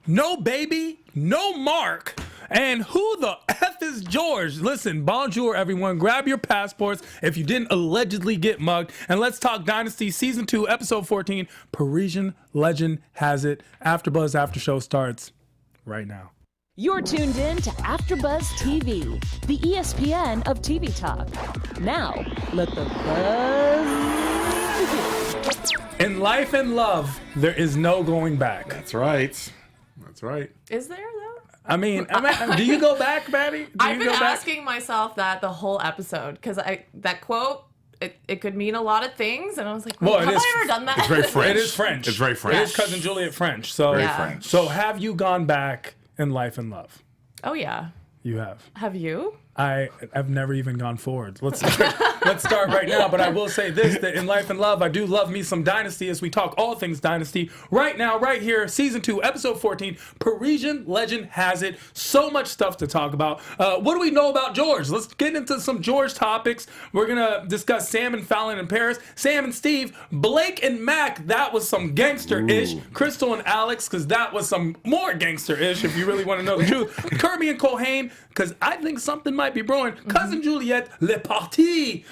No baby, no Mark. And who the F is George? Listen, bonjour, everyone. Grab your passports if you didn't allegedly get mugged. And let's talk Dynasty Season 2, Episode 14. Parisian Legend Has It. AfterBuzz Aftershow starts right now. You're tuned in to AfterBuzz TV, the ESPN of TV talk. Now, let the buzz begin. In life and love, there is no going back. That's right. That's right. Is there though? I mean, do you go back, Maddie? I've been asking myself that the whole episode because that quote it could mean a lot of things, and I was like, have I ever done that? It's very French. It is French. It's very French. It is Cousin Juliet French. So, Very French. So have you gone back in life and love? Oh yeah. You have. Have you? I've never even gone forward. Let's start right now. But I will say this, that in life and love, I do love me some Dynasty as we talk all things Dynasty. Right now, right here, Season 2, Episode 14, Parisian Legend Has It. So much stuff to talk about. What do we know about George? Let's get into some George topics. We're going to discuss Sam and Fallon in Paris, Sam and Steve, Blake and Mac. That was some gangster-ish. Cristal and Alex, because that was some more gangster-ish, if you really want to know the truth. Kirby and Culhane, because I think something might be brewing. Cousin Juliet, Le Parti.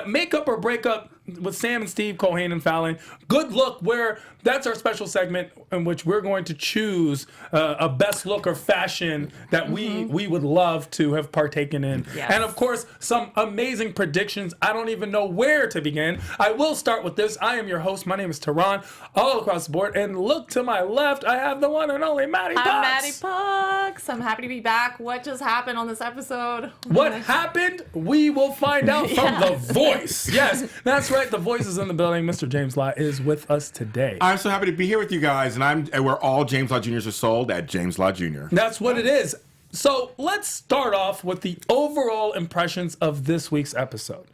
Makeup or breakup with Sam and Steve, Culhane and Fallon. Good look, where that's our special segment in which we're going to choose a best look or fashion that we would love to have partaken in. Yes. And of course, some amazing predictions. I don't even know where to begin. I will start with this. I am your host. My name is Tehran, all across the board. And look to my left, I have the one and only Maddie Pocks. I'm Maddie Pocks. I'm happy to be back. What just happened on this episode? What happened? We will find out from The Voice. Yes, that's right. The Voice is in the building. Mr. James Lott is with us today. I'm so happy to be here with you guys, and we're all James Lott Juniors are sold at James Lott Jr. That's what it is. So let's start off with the overall impressions of this week's episode.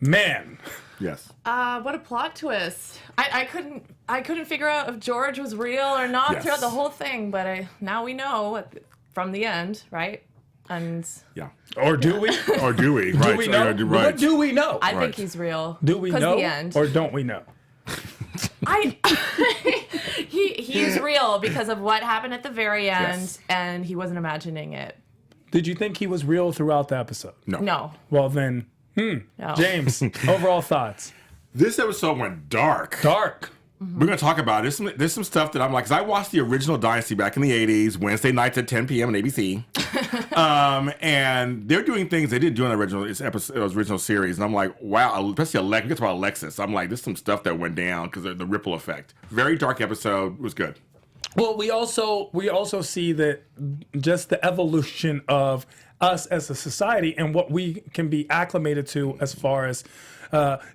Man. Yes. What a plot twist. I couldn't figure out if George was real or not Yes. throughout the whole thing, but now we know from the end, right? And Yeah. Or do we? Or do we? Right. Do we know? Right. What do we know? I Right. think he's real. Do we 'Cause know the end. or don't we know? He's real because of what happened at the very end, Yes. and he wasn't imagining it. Did you think he was real throughout the episode? No. Well then, No. James, overall thoughts. This episode went dark. Dark. We're going to talk about it. There's some stuff that I'm like, because I watched the original Dynasty back in the 80s, Wednesday nights at 10 p.m. on ABC. And they're doing things they didn't do in the original series. And I'm like, wow, especially Alexis. We get about Alexis. I'm like, there's some stuff that went down because of the ripple effect. Very dark episode. Was good. Well, we also see that just the evolution of us as a society and what we can be acclimated to as far as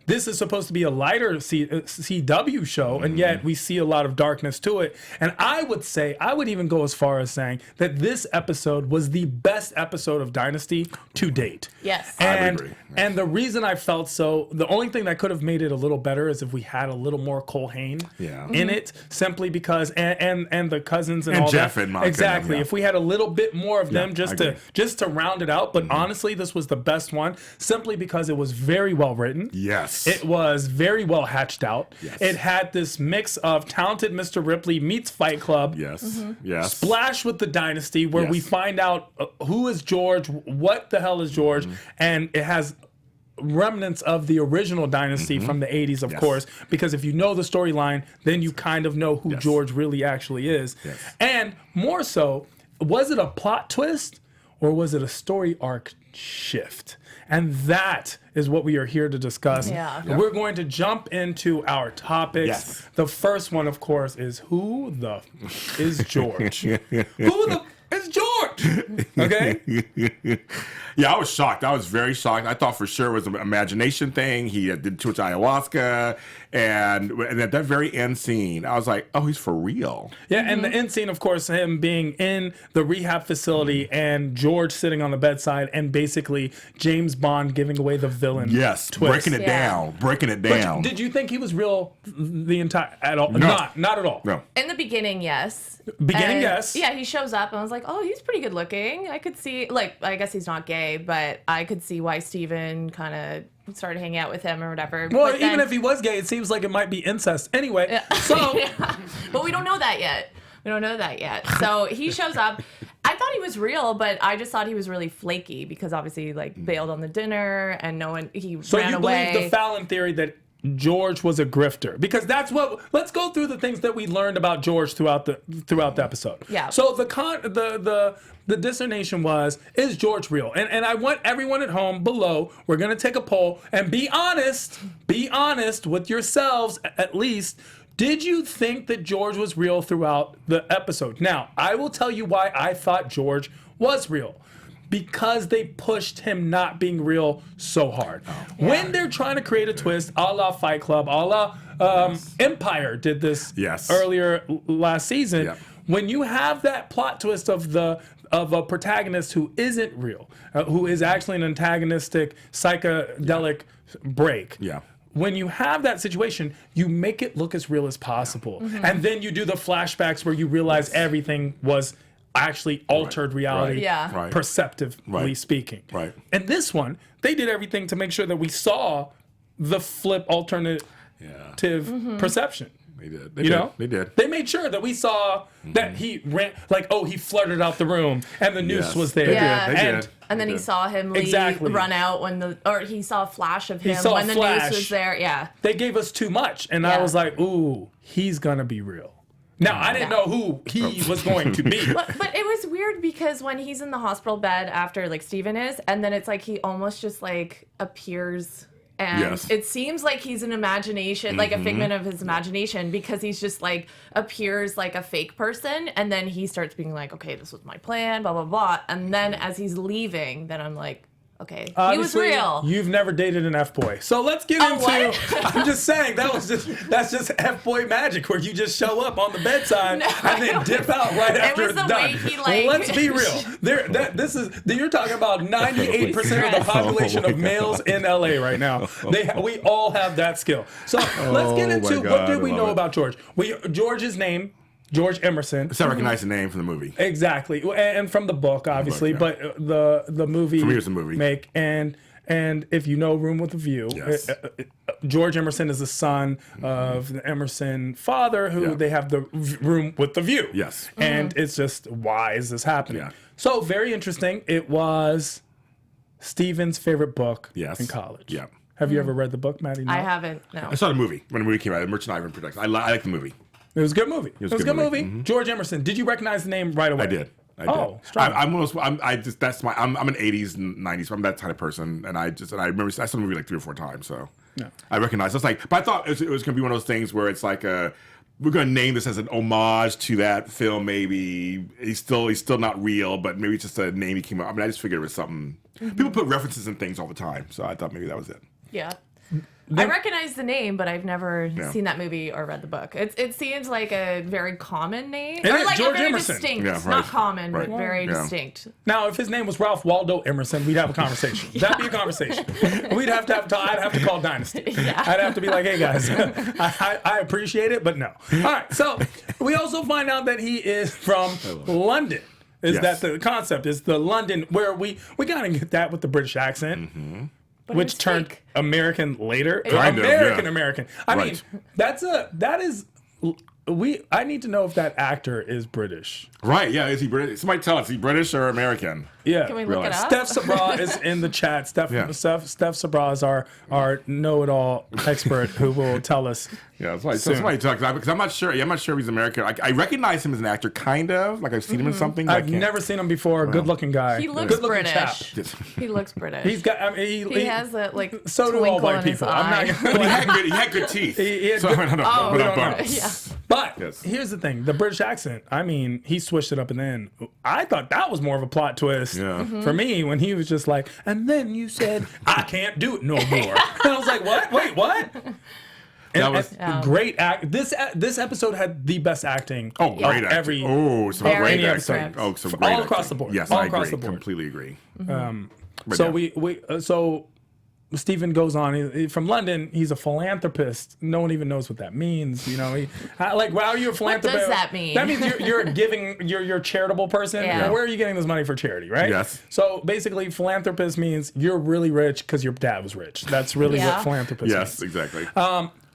this is supposed to be a lighter CW show, and yet we see a lot of darkness to it. And I would even go as far as saying that this episode was the best episode of Dynasty to date. Yes. I would agree. And the reason I felt so, the only thing that could have made it a little better is if we had a little more Culhane in it, simply because, and the cousins and all Jeff that. in my exactly. opinion, yeah. If we had a little bit more of them I just agree. to round it out. But honestly, this was the best one simply because it was very well written. Yes. It was very well hatched out. Yes. It had this mix of talented Mr. Ripley meets Fight Club. Yes. Yes. Splash with the Dynasty, where we Yes. find out who is George, what the hell is George, and it has remnants of the original Dynasty from the 80s, of Yes. course, because if you know the storyline, then you kind of know who Yes. George really actually is. Yes. And more so, was it a plot twist or was it a story arc shift? And that is what we are here to discuss. Yeah. We're going to jump into our topics. Yes. The first one, of course, is who the is George? Who the is George? Okay? Yeah, I was shocked. I was very shocked. I thought for sure it was an imagination thing. He did too much ayahuasca. And at that very end scene, I was like, oh, he's for real. Yeah, and the end scene, of course, him being in the rehab facility and George sitting on the bedside and basically James Bond giving away the villain. Yes, twist. breaking it down. But did you think he was real the entire at all? No. Not at all. No. In the beginning, yes. Beginning, And, yes. Yeah, he shows up and I was like, oh, he's pretty good looking. I could see, like, I guess he's not gay, but I could see why Steven kind of started hanging out with him or whatever. Well, But even then- if he was gay, it seems like it might be incest. Anyway, so Yeah. But we don't know that yet. We don't know that yet. So he shows up. I thought he was real, but I just thought he was really flaky because obviously he bailed on the dinner and no one, he So ran you away. believe the Fallon theory that George was a grifter, because that's what. Let's go through the things that we learned about George throughout the episode. Yeah. So the discernation was, is George real? And I want everyone at home below. We're gonna take a poll and be honest. Be honest with yourselves at least. Did you think that George was real throughout the episode? Now, I will tell you why I thought George was real. Because they pushed him not being real so hard. When they're trying to create a twist, a la Fight Club, a la Empire did this earlier last season. Yep. When you have that plot twist of a protagonist who isn't real, who is actually an antagonistic psychedelic break. Yeah. When you have that situation, you make it look as real as possible. And then you do the flashbacks where you realize everything was actually altered reality, perceptively speaking. Right. And this one, they did everything to make sure that we saw the flip alternative perception. They did. They did. They made sure that we saw that he ran, he flirted out the room and the noose was there. Yeah. They did. And then he saw him leave, run out or he saw a flash of him when the noose was there. Yeah. They gave us too much. And I was like, ooh, he's going to be real. Now, I didn't know who he was going to be. But it was weird because when he's in the hospital bed after Steven is, and then it's he almost just appears, and it seems like he's an imagination, a figment of his imagination, because he's just appears like a fake person, and then he starts being okay, this was my plan, blah, blah, blah. And then as he's leaving, then I'm like, okay, Obviously, he was real. You've never dated an F-boy. So let's get into, what? I'm just saying, that's just F-boy magic, where you just show up on the bedside and then dip out right after was it's the done. way he, Let's be real. You're talking about 98% of the population of males in LA right now. We all have that skill. So let's get into what did we know about George? George's name, George Emerson. It's not recognize the name from the movie. Exactly, and from the book, obviously, but the movie. For me, it was the movie. And if you know Room with a View, Yes. George Emerson is the son of the Emerson father, who they have the Room with the View. Yes. And it's just, why is this happening? Yeah. So very interesting. It was Steven's favorite book in college. Yeah. Have you ever read the book, Maddie? No? I haven't, no. I saw the movie when the movie came out. Merchant Ivan production. I like the movie. It was a good movie. It was a good movie. Mm-hmm. George Emerson. Did you recognize the name right away? I did. Oh, strong. I'm an 80s and 90s. I'm that kind of person, and I remember I saw the movie 3 or 4 times, so I recognize. It's but I thought it was gonna be one of those things where it's we're gonna name this as an homage to that film. Maybe he's still not real, but maybe it's just a name he came up. I mean, I just figured it was something. People put references in things all the time, so I thought maybe that was it. Yeah. I recognize the name, but I've never seen that movie or read the book. It seems like a very common name. It or is, a George very Emerson. distinct. Yeah, right. Not common, but Right. very Yeah. distinct. Now, if his name was Ralph Waldo Emerson, we'd have a conversation. That'd be a conversation. I'd have to call Dynasty. Yeah. I'd have to be like, hey, guys, I appreciate it, but no. All right, so we also find out that he is from London. That the concept is the London, where we got to get that with the British accent. Mm-hmm. But Which it's turned fake. American later. Kind of, yeah. American. I mean, I need to know if that actor is British. Right? Yeah. Is he British? Somebody tell us. Is he British or American? Yeah. Can we look it up? Steph Sabra is in the chat. Steph Sabra is our know-it-all expert who will tell us. Yeah, somebody talk because I'm not sure. Yeah, I'm not sure if he's American. I recognize him as an actor, kind of. I've seen him in something. I've never seen him before. Good-looking guy. He looks Good-looking British. chap. He looks British. He's got. I mean, he has that so do all twinkle white in his people. eye. I'm not. But he had good teeth. He had so good- I don't know. Oh, but we I'm don't know. bummed. Yeah. But Yes. here's the thing: the British accent. I mean, he switched it up, and then I thought that was more of a plot twist Yeah. for me when he was just like, and then you said, "I can't do it no more." And I was like, "What? Wait, what?" That was Great act. This episode had the best acting. great of acting. every some Very great good acting. script. Some All great across acting. the board. Yes, All I across agree. the board. Completely agree. So yeah. so Stephen goes on from London. He's a philanthropist. No one even knows what that means. Why are you a philanthropist? does that mean? That means you're giving. You're a charitable person. Yeah. Well, where are you getting this money for charity, right? Yes. So basically, philanthropist means you're really rich because your dad was rich. That's really what philanthropist means. Yes, exactly.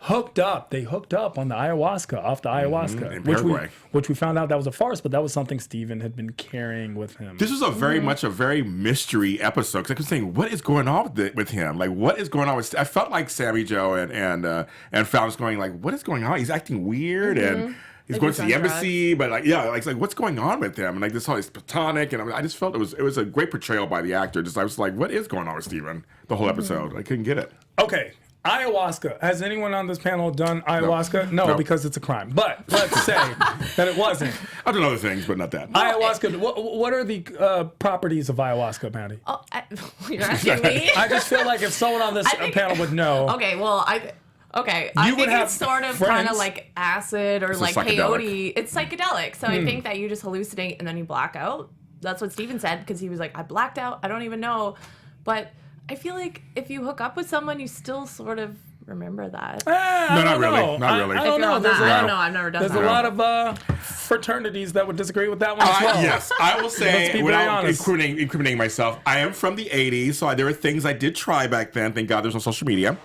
hooked up. They hooked up on the ayahuasca, off the ayahuasca, in Paraguay. which we found out that was a farce, but that was something Steven had been carrying with him. This was a very much a very mystery episode because I was saying, what is going on with him? Like, what is going on with? I felt like Sammy Joe and Fallon was going like, what is going on? He's acting weird and. He's going to the embassy, but like what's going on with him? And like this whole is platonic, and I just felt it was a great portrayal by the actor. I was like, what is going on with Steven? The whole episode, I couldn't get it. Okay, ayahuasca. Has anyone on this panel done ayahuasca? No, because it's a crime. But let's say that it wasn't. I've done other things, but not that. Ayahuasca. What are the properties of ayahuasca, Maddie? Oh, you're asking me? I just feel like if someone on this panel would know. Okay, well, I think it's sort of kind of like acid or like peyote. It's psychedelic. So I think that you just hallucinate and then you black out. That's what Steven said because he was like, I blacked out. I don't even know. But I feel like if you hook up with someone, you still sort of remember that. No, not really. Not really. I don't know. I've never done that. There's a lot of fraternities that would disagree with that one as well. Yes, I will say, without incriminating myself, I am from the 80s, so there were things I did try back then. Thank God there's no social media.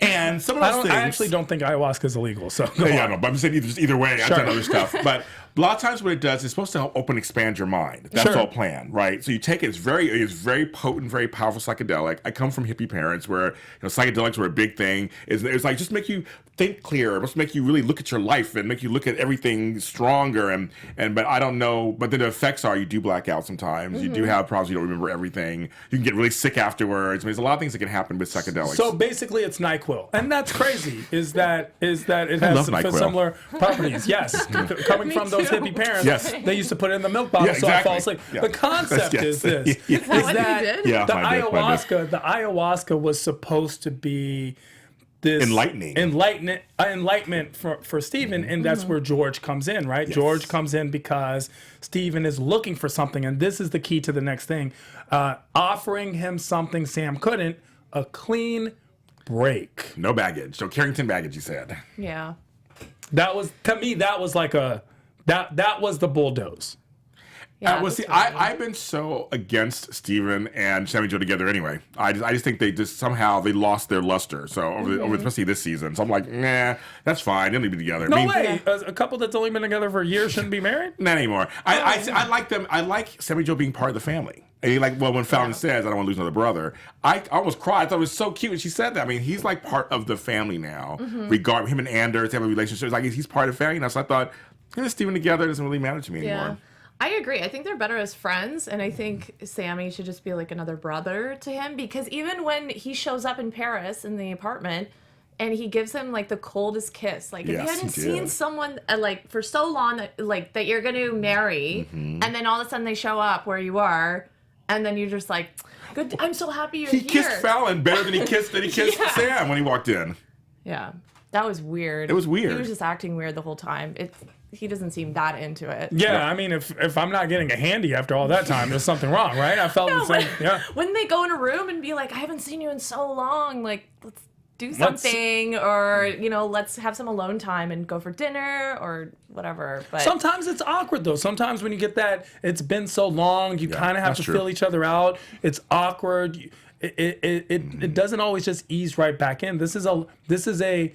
And some of those things... I actually don't think ayahuasca is illegal, so... Yeah, no, but I'm saying either way, I've done other stuff. But a lot of times what it does is supposed to help open expand your mind. That's all planned, right? So you take it, it's very potent, very powerful psychedelic. I come from hippie parents where psychedelics were a big thing. It's like just make you think clearer. It must make you really look at your life and make you look at everything stronger. But I don't know. But then the effects are you do black out sometimes. You do have problems. You don't remember everything. You can get really sick afterwards. I mean, there's a lot of things that can happen with psychedelics. So basically, it's NyQuil, and that's crazy. Is that it has some similar properties? Yes, coming from those hippie parents, they used to put it in the milk bottle so I fall asleep. Yeah. The concept is this: is that the ayahuasca was supposed to be this enlightenment for Steven, and that's where George comes in, right? Yes. George comes in because Steven is looking for something, and this is the key to the next thing. Offering him something Sam couldn't, a clean break. No baggage. No Carrington baggage, you said. Yeah. That was, to me, that was like that was the bulldoze. Yeah, I've been so against Steven and Sammy Joe together anyway. I just think they somehow lost their luster. So over especially this season. So I'm like, nah, that's fine. They'll be together. No way. A couple that's only been together for a year shouldn't be married? Not anymore. I like them. I like Sammy Joe being part of the family. And when Fallon says, I don't want to lose another brother, I almost cried. I thought it was so cute when she said that. I mean, he's like part of the family now. Regarding him and Anders have a relationship. It's like he's part of the family now. So I thought, him and Steven together doesn't really matter to me anymore. I agree. I think they're better as friends, and I think Sammy should just be like another brother to him, because even when he shows up in Paris in the apartment and he gives him like the coldest kiss, like if you hadn't seen someone like for so long that you're going to marry, and then all of a sudden they show up where you are, and then you're just like, good, I'm so happy you're here. He kissed Fallon better than he kissed Sam when he walked in. Yeah, that was weird. It was weird. He was just acting weird the whole time. He doesn't seem that into it. Yeah, I mean, if I'm not getting a handy after all that time, there's something wrong, right? I felt the same. Yeah. When they go in a room and be like, I haven't seen you in so long, like, let's do something, or let's have some alone time and go for dinner or whatever. But sometimes it's awkward though. Sometimes when you get that, it's been so long, you kind of have to fill each other out. It's awkward. It doesn't always just ease right back in. This is a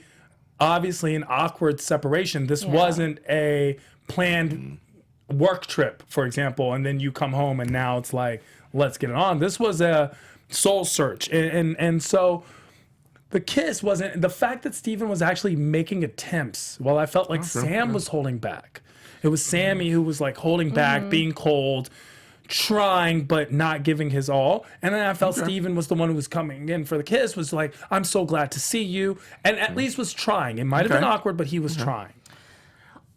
obviously an awkward separation. This wasn't a planned work trip, for example, and then you come home and now it's like, let's get it on. This was a soul search. And so the kiss wasn't, the fact that Steven was actually making attempts while I felt like Sam was holding back. It was Sammy who was like holding back, being cold, trying but not giving his all. And then I felt Steven was the one who was coming in for the kiss, was like, I'm so glad to see you, and at least was trying. It might have been awkward, but he was trying.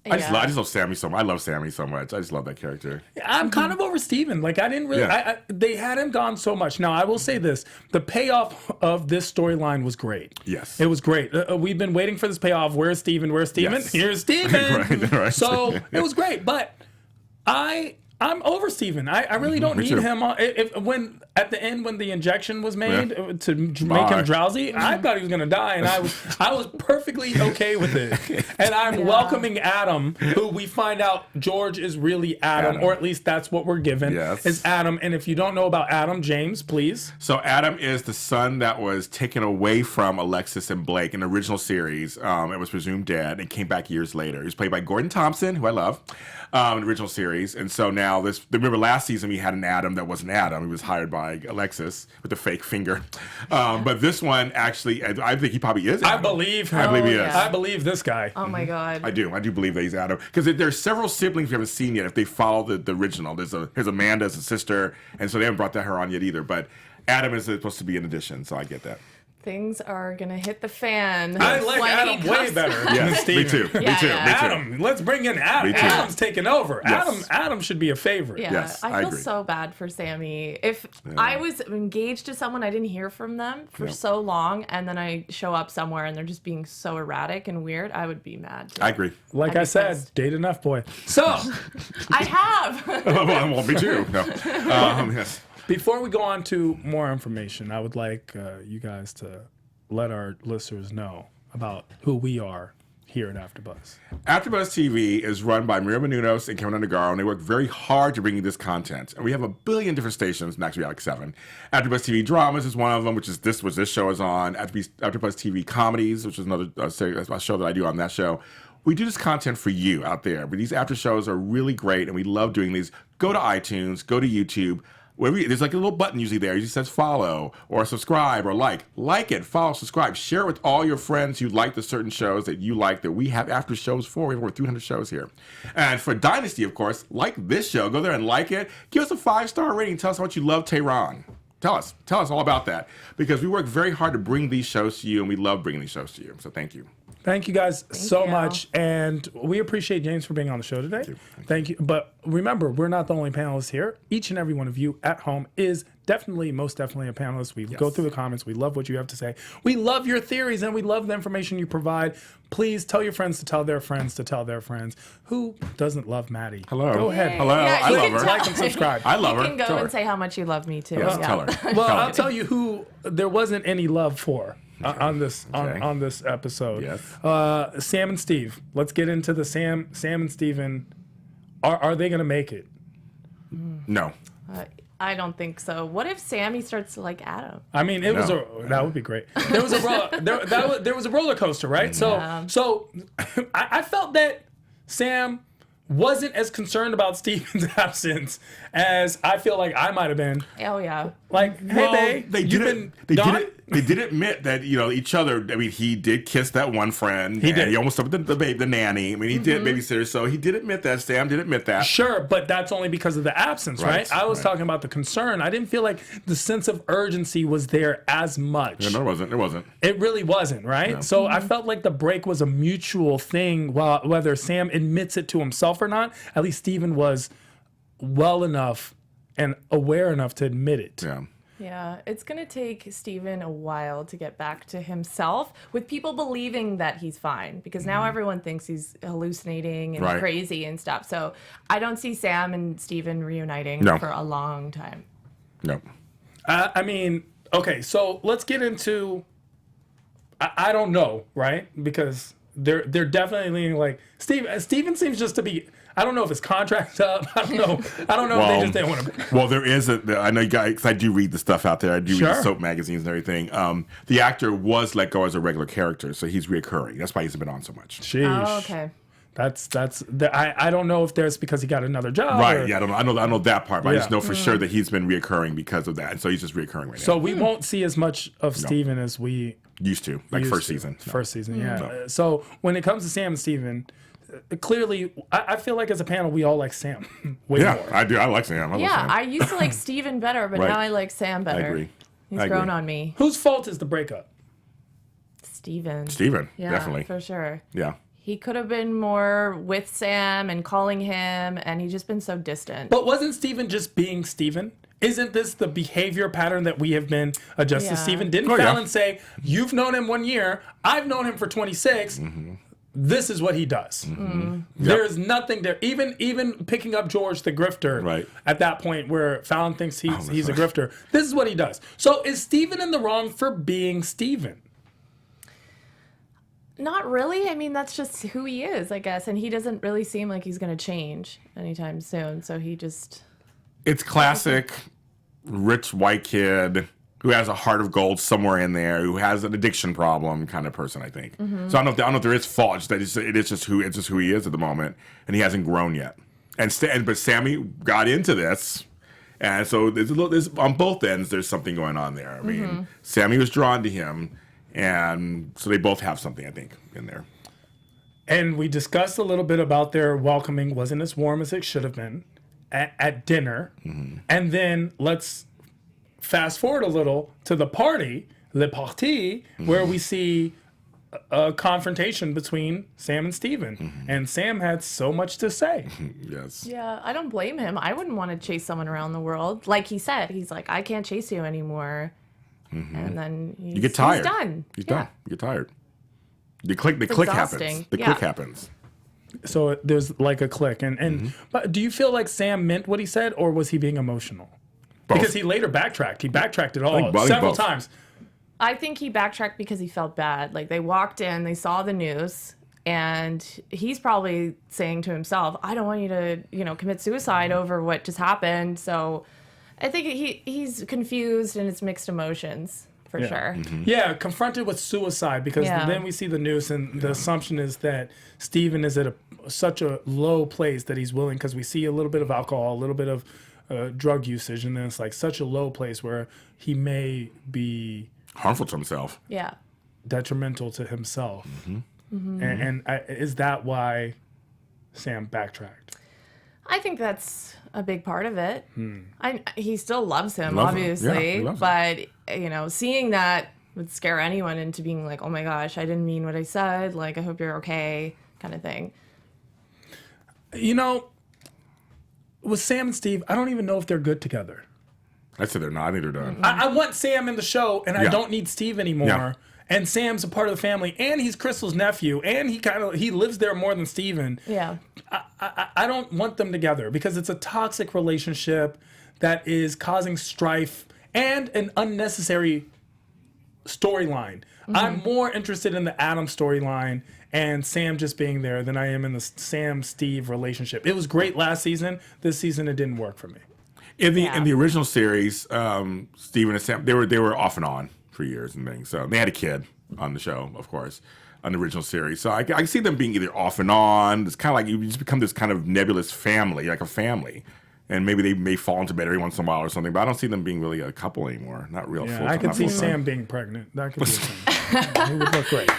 I just love Sammy so much. I love Sammy so much. I just love that character. I'm kind of over Steven. Like, I didn't really... they had him gone so much. Now, I will say this. The payoff of this storyline was great. Yes. It was great. We've been waiting for this payoff. Where's Steven? Where's Steven? Yes. Here's Steven! right. So, it was great. But I I'm over Steven. I really don't need him on. When at the end when the injection was made to make him drowsy, I thought he was gonna die, and I was perfectly okay with it. And I'm welcoming Adam, who we find out George is really Adam, or at least that's what we're given is Adam. And if you don't know about Adam, James, please. So Adam is the son that was taken away from Alexis and Blake in the original series. It was presumed dead and came back years later. He was played by Gordon Thompson, who I love, in the original series. And so now remember last season we had an Adam that wasn't Adam. He was hired by Alexis with the fake finger. But this one, actually, I think he probably is Adam. I believe him. I believe he is. I believe this guy. Oh my God. I do believe that he's Adam. Because there's several siblings we haven't seen yet if they follow the original. There's Amanda's a sister, and so they haven't brought her on yet either. But Adam is supposed to be an addition, so I get that. Things are gonna hit the fan. I like Adam way better than Steven. Me too. Me too. Adam, let's bring in Adam. Adam's taking over. Yes. Adam should be a favorite. Yeah, Yes, I feel agree. so bad for Sammy. If I was engaged to someone, I didn't hear from them for so long, and then I show up somewhere and they're just being so erratic and weird, I would be mad. I agree. Like I'd I be said, pissed. date enough, boy. So, I have. Well, me too. No. Yes. before we go on to more information, I would like you guys to let our listeners know about who we are here at AfterBuzz. AfterBuzz TV is run by Maria Menounos and Kevin Undergaro, and they work very hard to bring you this content. And we have a billion different stations, and actually like 7. AfterBuzz TV Dramas is one of them, which is this show is on. AfterBuzz TV Comedies, which is another show that I do on that show. We do this content for you out there, but these after shows are really great, and we love doing these. Go to iTunes, go to YouTube. There's like a little button usually there. It usually says follow or subscribe or like. Like it, follow, subscribe. Share it with all your friends who like the certain shows that you like that we have after shows for. We have over 300 shows here. And for Dynasty, of course, like this show. Go there and like it. Give us a 5-star rating. Tell us how much you love Tehran. Tell us all about that. Because we work very hard to bring these shows to you, and we love bringing these shows to you. So thank you. Thank you guys so you. much. And we appreciate James for being on the show today. Thank you. But remember, we're not the only panelists here. Each and every one of you at home is most definitely a panelist. We go through the comments. We love what you have to say. We love your theories, and we love the information you provide. Please tell your friends to tell their friends to tell their friends. Who doesn't love Maddie? Hello. Go ahead. Hello. Yeah, I you love can her. tell. Like and subscribe. I love her. You can go Tell her. and say how much you love me too. Yes, tell her. Well, Tell I'll her. tell you who there wasn't any love for on this episode. Yes. Sam and Steve. Let's get into the Sam and Steven. Are they going to make it? No. I don't think so. What if Sammy starts to like Adam? I mean, that would be great. There was a roller coaster, right? So I felt that Sam wasn't as concerned about Steven's absence as I feel like I might have been. Oh yeah. Like, hey, babe, They did admit that, each other. I mean, he did kiss that one friend. He did. He almost up the nanny. I mean, he did babysitter. So he did admit that. Sam did admit that. Sure, but that's only because of the absence, right? I was talking about the concern. I didn't feel like the sense of urgency was there as much. Yeah, no, it wasn't. It really wasn't, right? No. So I felt like the break was a mutual thing, whether Sam admits it to himself or not. At least Steven was well enough and aware enough to admit it. Yeah. Yeah, it's going to take Steven a while to get back to himself with people believing that he's fine, because now everyone thinks he's hallucinating and crazy and stuff. So I don't see Sam and Steven reuniting for a long time. No. I mean, okay, so let's get into, I don't know, right? Because they're definitely leaning like, Steven seems just to be, I don't know if his contract's up. I don't know if they just didn't want to. Well, there is I know you guys, because I do read the stuff out there. I do read the soap magazines and everything. The actor was let go as a regular character, so he's reoccurring. That's why he's been on so much. Sheesh. Oh, okay. I don't know if there's because he got another job. Right. Yeah. I know that part, but I just know for sure that he's been reoccurring because of that. And so he's just reoccurring right now. So we won't see as much of Steven as we used to, like first season. First season, yeah. So when it comes to Sam and Steven, clearly, I feel like as a panel, we all like Sam way more. I do. I like Sam. I love Sam. I used to like Steven better, but now I like Sam better. I agree. He's grown on me. Whose fault is the breakup? Steven, yeah, definitely. For sure. Yeah. He could have been more with Sam and calling him, and he's just been so distant. But wasn't Steven just being Steven? Isn't this the behavior pattern that we have been adjusted to Steven? Didn't Fallon say, you've known him 1 year, I've known him for 26, this is what he does. There's nothing there. Even picking up George the grifter at that point where Fallon thinks he's a grifter. This is what he does. So is Steven in the wrong for being Steven? Not really. I mean, that's just who he is, I guess. And he doesn't really seem like he's going to change anytime soon. So he just... It's classic rich white kid who has a heart of gold somewhere in there, who has an addiction problem kind of person, I think. So I don't know if there is fault. It's just who he is at the moment, and he hasn't grown yet. But Sammy got into this, and so there's on both ends. There's something going on there. I mean, Sammy was drawn to him, and so they both have something, I think, in there. And we discussed a little bit about their welcoming wasn't as warm as it should have been at dinner, and then let's fast forward a little to the party, le party, where we see a confrontation between Sam and Steven. And Sam had so much to say. Yes. Yeah, I don't blame him. I wouldn't want to chase someone around the world. Like he said, he's like, I can't chase you anymore. And then you get tired. He's done. He's done. You get tired. The click happens. The click happens. So there's like a click. But do you feel like Sam meant what he said, or was he being emotional? Both. Because he later backtracked. He backtracked it all several times. I think he backtracked because he felt bad. Like they walked in, they saw the news, and he's probably saying to himself, I don't want you to, commit suicide over what just happened. So I think he's confused and it's mixed emotions for sure. Yeah, confronted with suicide because then we see the news and the assumption is that Steven is at such a low place that he's willing, because we see a little bit of alcohol, a little bit of drug usage, and then it's like such a low place where he may be harmful to himself. Yeah. Detrimental to himself. And is that why Sam backtracked? I think that's a big part of it. He still loves him, Loves him. obviously, Yeah, he loves but seeing that would scare anyone into being like, oh my gosh, I didn't mean what I said. Like, I hope you're okay, kind of thing. With Sam and Steve, I don't even know if they're good together. I'd say they're not. I think they're done. I want Sam in the show, and I don't need Steve anymore. Yeah. And Sam's a part of the family, and he's Cristal's nephew, and he lives there more than Steven. Yeah. I don't want them together because it's a toxic relationship that is causing strife and an unnecessary storyline. I'm more interested in the Adam storyline and Sam just being there than I am in the Sam-Steve relationship. It was great last season. This season, it didn't work for me. In the original series, Steven and Sam, they were off and on for years and things. So they had a kid on the show, of course, on the original series. So I can see them being either off and on. It's kind of like you just become this kind of nebulous family, like a family. And maybe they may fall into bed every once in a while or something, but I don't see them being really a couple anymore. Not real full-time. I could see Sam being pregnant. That could be a thing. He would look great.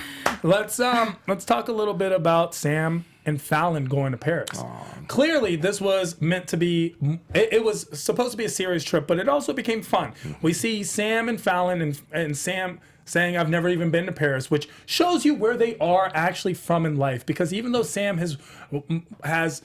Let's talk a little bit about Sam and Fallon going to Paris. Clearly, this was meant to be. It was supposed to be a serious trip, but it also became fun. We see Sam and Fallon and Sam saying, "I've never even been to Paris," which shows you where they are actually from in life. Because even though Sam has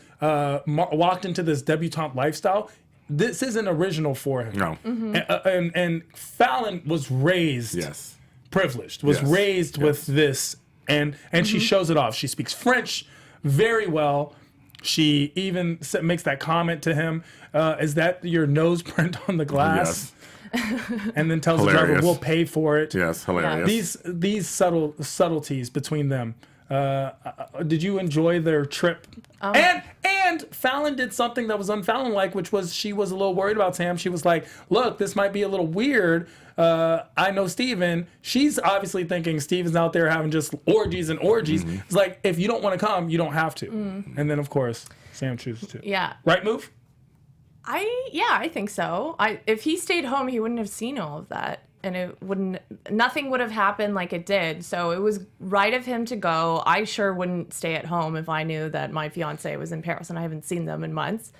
walked into this debutante lifestyle, this isn't original for him. No. And Fallon was raised. Yes. Privileged, was raised with this, and she shows it off. She speaks French very well. She even makes that comment to him, is that your nose print on the glass? And then tells the driver, we'll pay for it. Yes, hilarious. These subtleties between them. Did you enjoy their trip? And Fallon did something that was un-Fallon-like, which was she was a little worried about Sam. She was like, look, this might be a little weird. I know Steven. She's obviously thinking Steven's out there having just orgies and orgies. It's like, if you don't want to come, you don't have to. And then, of course, Sam chooses to. Yeah. Right move? I think so. If he stayed home, he wouldn't have seen all of that. And nothing would have happened like it did. So it was right of him to go. I sure wouldn't stay at home if I knew that my fiance was in Paris and I haven't seen them in months.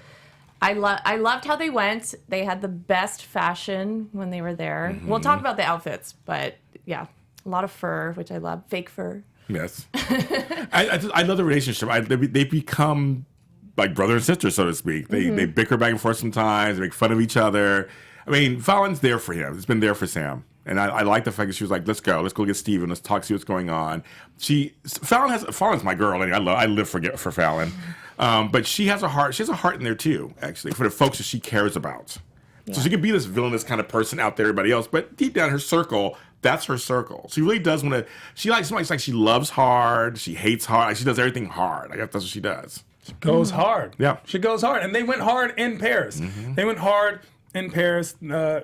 I loved how they went. They had the best fashion when they were there. We'll talk about the outfits, but yeah, a lot of fur, which I love. Fake fur. Yes. I love the relationship. They become like brother and sister, so to speak. They bicker back and forth sometimes. They make fun of each other. I mean, Fallon's there for him. It's been there for Sam. And I like the fact that she was like, let's go get Steven, let's talk, see what's going on. Fallon's my girl, and I live for Fallon. But she has a heart in there too, actually, for the folks that she cares about. Yeah. So she can be this villainous kind of person out there, everybody else, but deep down her circle, that's her circle. She really does want to, she likes somebody, like she loves hard, she hates hard, like she does everything hard. I guess that's what she does. She goes hard. Yeah. She goes hard. And they went hard in Paris. They went hard in Paris,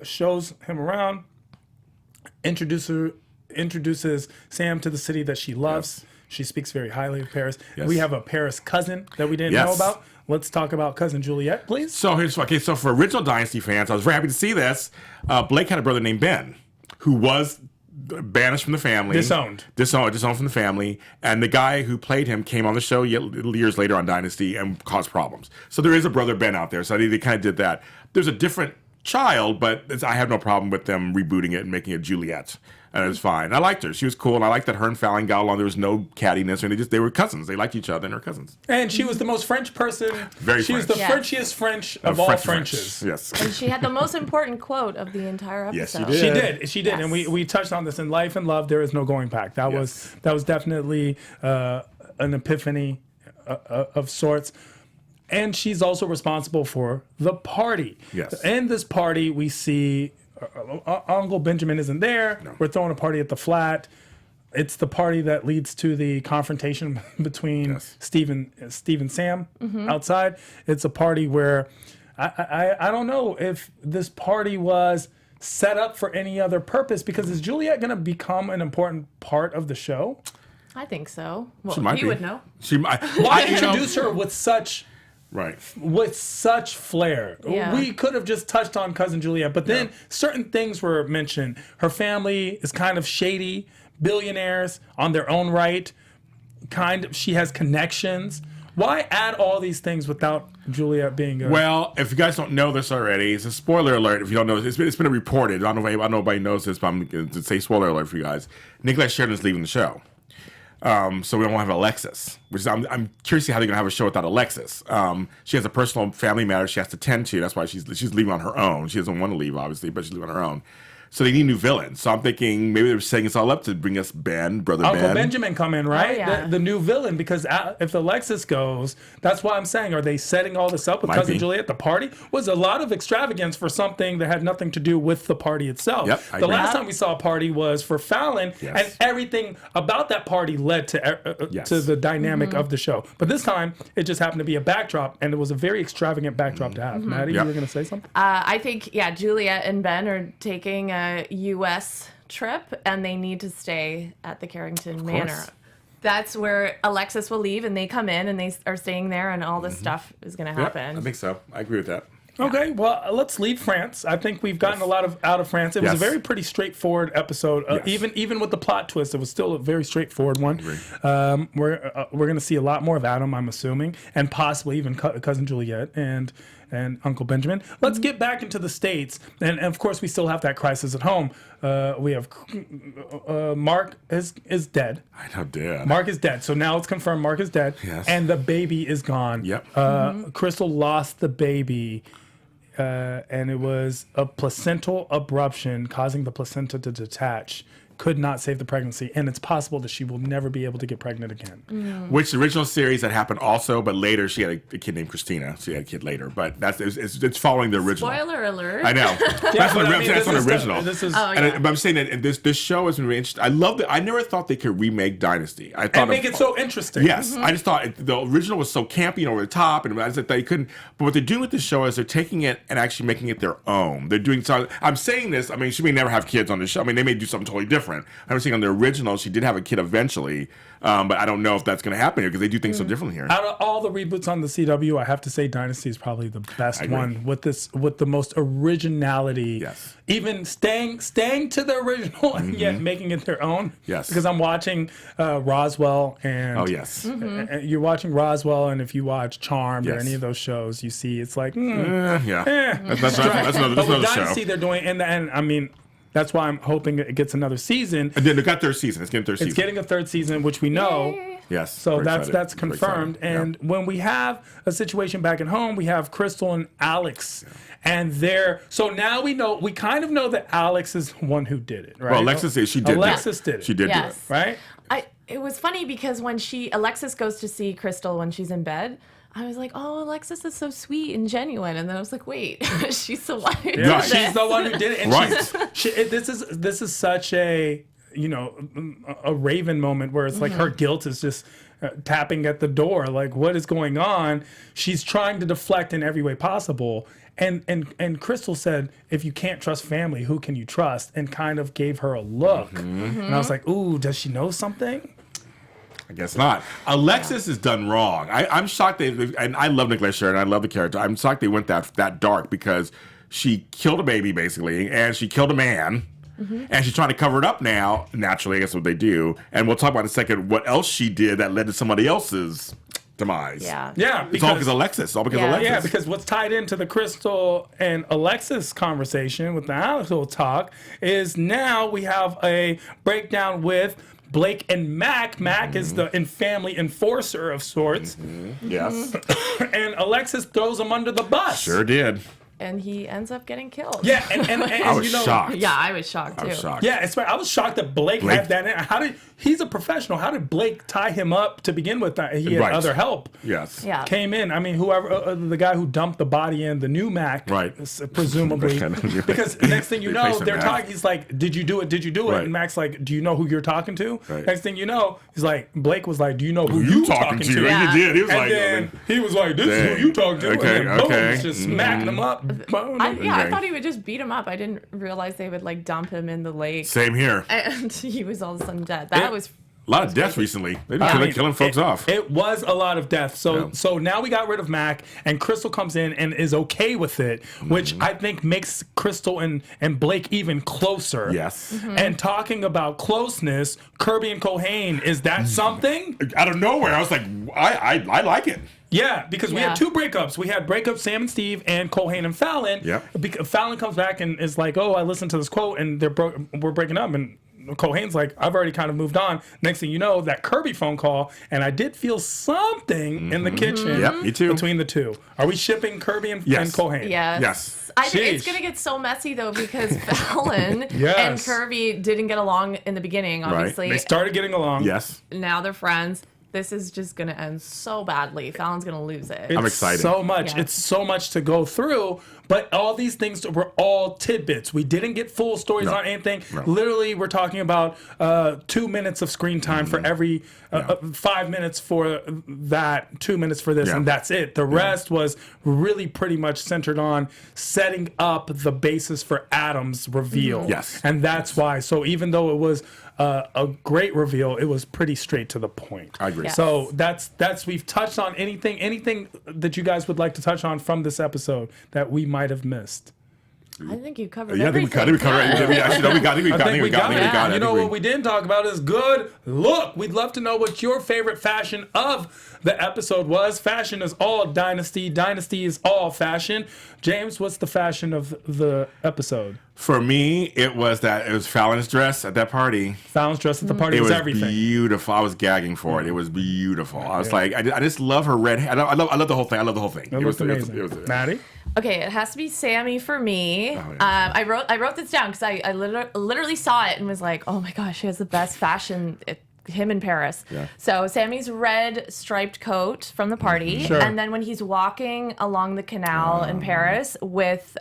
shows him around, introduces Sam to the city that she loves. Yes. She speaks very highly of Paris. Yes. We have a Paris cousin that we didn't know about. Let's talk about cousin Juliet, please. So for original Dynasty fans, I was very happy to see this. Blake had a brother named Ben, who was banished from the family. Disowned from the family. And the guy who played him came on the show years later on Dynasty and caused problems. So there is a brother Ben out there. So they kind of did that. There's a different child, but I have no problem with them rebooting it and making it Juliet. And it was fine. I liked her. She was cool. And I liked that her and Fallon got along. There was no cattiness. And they were cousins. They liked each other and they were cousins. And she was the most French person. Very She French. was the Frenchiest French of all Frenches. Yes. And she had the most important quote of the entire episode. Yes, She did. Yes. And we touched on this in Life and Love. There is no going back. That was definitely an epiphany of sorts. And she's also responsible for the party. Yes. In this party, we see Uncle Benjamin isn't there. No. We're throwing a party at the flat. It's the party that leads to the confrontation between Steve and Sam outside. It's a party where I don't know if this party was set up for any other purpose, because is Juliet going to become an important part of the show? I think so. Well, she might you would know. She might. Why introduce her with such... Right. With such flair. Yeah. We could have just touched on cousin Juliet, but then certain things were mentioned. Her family is kind of shady, billionaires on their own right. She has connections. Why add all these things without Juliet being Well, if you guys don't know this already, it's a spoiler alert. If you don't know, it's been reported. I don't know if anybody knows this, but I'm going to say spoiler alert for you guys. Nicolette Sheridan's leaving the show. So we don't have Alexis, which is, I'm curious to see how they're gonna have a show without Alexis. She has a personal family matter she has to tend to. That's why she's leaving on her own. She doesn't want to leave, obviously, but she's leaving on her own. So they need new villains. So I'm thinking maybe they're setting us all up to bring us brother Uncle Ben. Benjamin come in, right? Oh, yeah. The new villain, because if Alexis goes, that's why I'm saying, are they setting all this up with cousin Juliet? The party was a lot of extravagance for something that had nothing to do with the party itself. Yep, the last time we saw a party was for Fallon, and everything about that party led to the dynamic of the show. But this time, it just happened to be a backdrop, and it was a very extravagant backdrop to have. Maddie, you were going to say something? I think, Juliet and Ben are taking a U.S. trip, and they need to stay at the Carrington Manor. That's where Alexis will leave, and they come in, and they are staying there, and all this stuff is going to happen. I think so. I agree with that. Okay, well, let's leave France. I think we've gotten a lot out of France. It was a very pretty straightforward episode. Even with the plot twist, it was still a very straightforward one. We're going to see a lot more of Adam, I'm assuming, and possibly even cousin Juliet and Uncle Benjamin. Let's get back into the States, and of course we still have that crisis at home. We have Mark is dead. I know, dead. Mark is dead. So now it's confirmed Mark is dead, and the baby is gone. Yep. Cristal lost the baby. And it was a placental abruption causing the placenta to detach. Could not save the pregnancy, and it's possible that she will never be able to get pregnant again. Which the original series that happened also, but later she had a kid named Christina. She had a kid later, but it's following the original. Spoiler alert! I know. That's on original. But I'm saying that this show is really interesting. I love that. I never thought they could remake Dynasty. I thought and make it so interesting. Yes, I just thought the original was so campy and over the top, and I said they couldn't. But what they're doing with this show is they're taking it and actually making it their own. They're doing so. I'm saying this. I mean, she may never have kids on the show. I mean, they may do something totally different. I'm saying on the original, she did have a kid eventually, but I don't know if that's going to happen here because they do things so differently here. Out of all the reboots on the CW, I have to say Dynasty is probably the best one with the most originality. Yes. Even staying to the original and yet making it their own. Yes. Because I'm watching Roswell and you're watching Roswell, and if you watch Charmed or any of those shows, you see it's like that's another Dynasty show. they're doing, and I mean. That's why I'm hoping it gets another season. And then they got third season. It's getting a third season. It's getting a third season, which we know Yes. So Very that's excited. Very confirmed. excited. And when we have a situation back at home, we have Cristal and Alex. Yeah. And so now we kind of know that Alex is the one who did it, right? Well, Alexis did. She did. Alexis did it. She did do it. Yes. Right? It was funny because when Alexis goes to see Cristal when she's in bed, I was like, oh, Alexis is so sweet and genuine. And then I was like, wait, she's the one who did Yeah, this. she's the one who did it. And Right. this is such a, a Raven moment where it's like her guilt is just tapping at the door. Like, what is going on? She's trying to deflect in every way possible. And Cristal said, if you can't trust family, who can you trust? And kind of gave her a look. And I was like, ooh, does she know something? I guess not. Alexis is done wrong. I'm shocked and I love Nick Lachey and I love the character. I'm shocked they went that dark because she killed a baby basically, and she killed a man, and she's trying to cover it up now. Naturally, I guess what they do, and we'll talk about in a second what else she did that led to somebody else's demise. Yeah. Yeah, It's all because of Alexis. All because of Alexis. Yeah, because what's tied into the Cristal and Alexis conversation with the Alex will talk is now we have a breakdown with Blake and Mac. Mac is the family enforcer of sorts. Yes. And Alexis throws him under the bus. Sure did. And he ends up getting killed. Yeah, and I was shocked. Yeah, I was shocked too. I was shocked. Yeah, I was shocked that Blake had that in. He's a professional. How did Blake tie him up to begin with? He had other help. Yes. Yeah. Came in. I mean, whoever the guy who dumped the body in the new Mac, Right. Presumably, because next thing you know, Replacement they're Mac. talking. He's like, "Did you do it? Did you do it?" Right. And Mac's like, "Do you know who you're talking to?" Right. Next thing you know, he's like, Blake was like, "Do you know who You you talking to?" Yeah. He did. He was And like, then he was like, "This is who you talking to." Okay, And then boom, okay. he's just smacking him up. I thought he would just beat him up. I didn't realize they would like dump him in the lake. same here. And he was all of a sudden dead. That was A lot of deaths recently. They've been killing folks off. It was a lot of death. So now we got rid of Mac, and Cristal comes in and is okay with it, which I think makes Cristal and Blake even closer. Yes. And talking about closeness, Kirby and Culhane, is that something? Out of nowhere, I was like, I like it. Yeah, because we had two breakups. We had breakup Sam and Steve and Culhane and Fallon. Yep. Fallon comes back and is like, oh, I listened to this quote and we're breaking up. And Culhane's like, I've already kind of moved on. Next thing you know, that Kirby phone call, and I did feel something in the kitchen. Yep, me too. Between the two. Are we shipping Kirby and Culhane? Yes. I think it's Sheesh. going to get so messy, though, because Fallon Yes. and Kirby didn't get along in the beginning, obviously. They started getting along. Yes. Now they're friends. This is just going to end so badly. Fallon's going to lose it. I'm excited. So much. Yeah. It's so much to go through, but all these things were all tidbits. We didn't get full stories on anything. No. Literally, we're talking about 2 minutes of screen time for every 5 minutes for that, 2 minutes for this, and that's it. The rest was really pretty much centered on setting up the basis for Adam's reveal. Yes. And that's why. So even though it was a great reveal, it was pretty straight to the point. I agree. Yes. So that's we've touched on anything that you guys would like to touch on from this episode that we might have missed. I think you covered Yeah, I think everything. we covered it. Actually, we got it. I think we got it. You know it. what we didn't talk about is good look. We'd love to know what your favorite fashion of the episode was. Fashion is all Dynasty. Dynasty is all fashion. James, what's the fashion of the episode? For me, it was Fallon's dress at that party. Fallon's dress at the party It was was everything. beautiful. I was gagging for it. It was beautiful. I was like, I just love her red hair. I love the whole thing. I love the whole thing. It looked amazing. It was Maddie? Okay, it has to be Sammy for me. Oh, yeah. I wrote this down because I literally saw it and was like, oh my gosh, she has the best fashion. Him in Paris. Yeah. So Sammy's red striped coat from the party, Sure. and then when he's walking along the canal in Paris with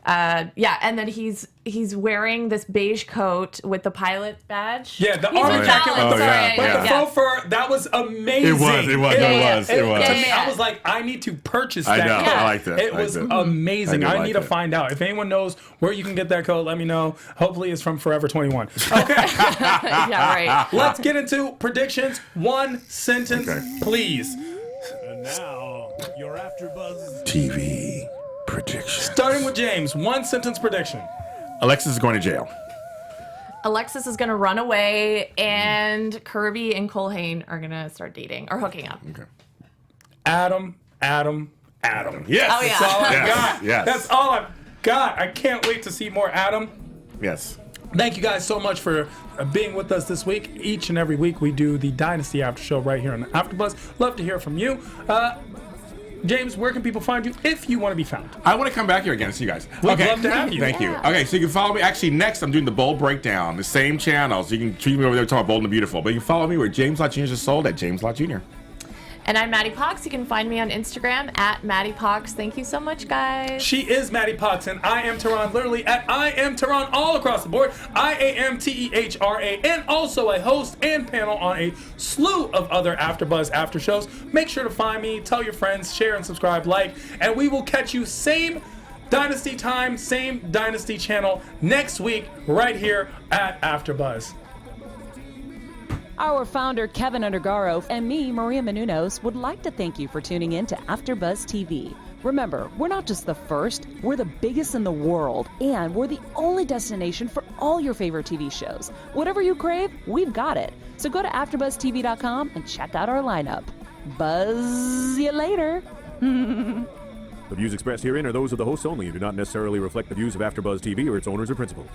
and then he's wearing this beige coat with the pilot badge. Yeah, the he's army a jacket pilot, with the, sorry. with the yeah. faux fur. That was amazing. It was. To me, Yeah. I was like, I need to purchase I that. know. coat. I liked it. It was amazing. I did I need like to it. find out. If anyone knows where you can get that coat, let me know. Hopefully it's from Forever 21. Okay, Yeah, right. let's get into predictions. One sentence, Okay. please. And now, your AfterBuzz TV prediction. Starting with James, one sentence prediction. Alexis is going to jail. Alexis is gonna run away, and Kirby and Culhane are gonna start dating or hooking up. Okay. Adam. Yes. Oh, yeah. That's all I Yes. got. Yes. That's all I've got. I can't wait to see more Adam. Yes. Thank you guys so much for being with us this week. Each and every week we do the Dynasty After Show right here on the AfterBuzz. Love to hear from you. James, where can people find you if you want to be found? I want to come back here again and see you guys. We'd love to have you. Thank you. Okay, so you can follow me. Actually, next I'm doing the Bold Breakdown, the same channel. So you can treat me over there talking about Bold and the Beautiful. But you can follow me where James Lott Jr. is sold at James Lott Jr. And I'm Maddie Pocks. You can find me on Instagram at Maddie Pocks. Thank you so much, guys. She is Maddie Pocks, and I am Tehran, literally at I am Tehran all across the board. IAMTEHRA, and also a host and panel on a slew of other AfterBuzz After shows. Make sure to find me, tell your friends, share and subscribe, like, and we will catch you same Dynasty time, same Dynasty channel next week right here at AfterBuzz. Our founder, Kevin Undergaro, and me, Maria Menounos, would like to thank you for tuning in to AfterBuzz TV. Remember, we're not just the first, we're the biggest in the world, and we're the only destination for all your favorite TV shows. Whatever you crave, we've got it. So go to AfterBuzzTV.com and check out our lineup. Buzz you later. The views expressed herein are those of the hosts only and do not necessarily reflect the views of AfterBuzz TV or its owners or principals.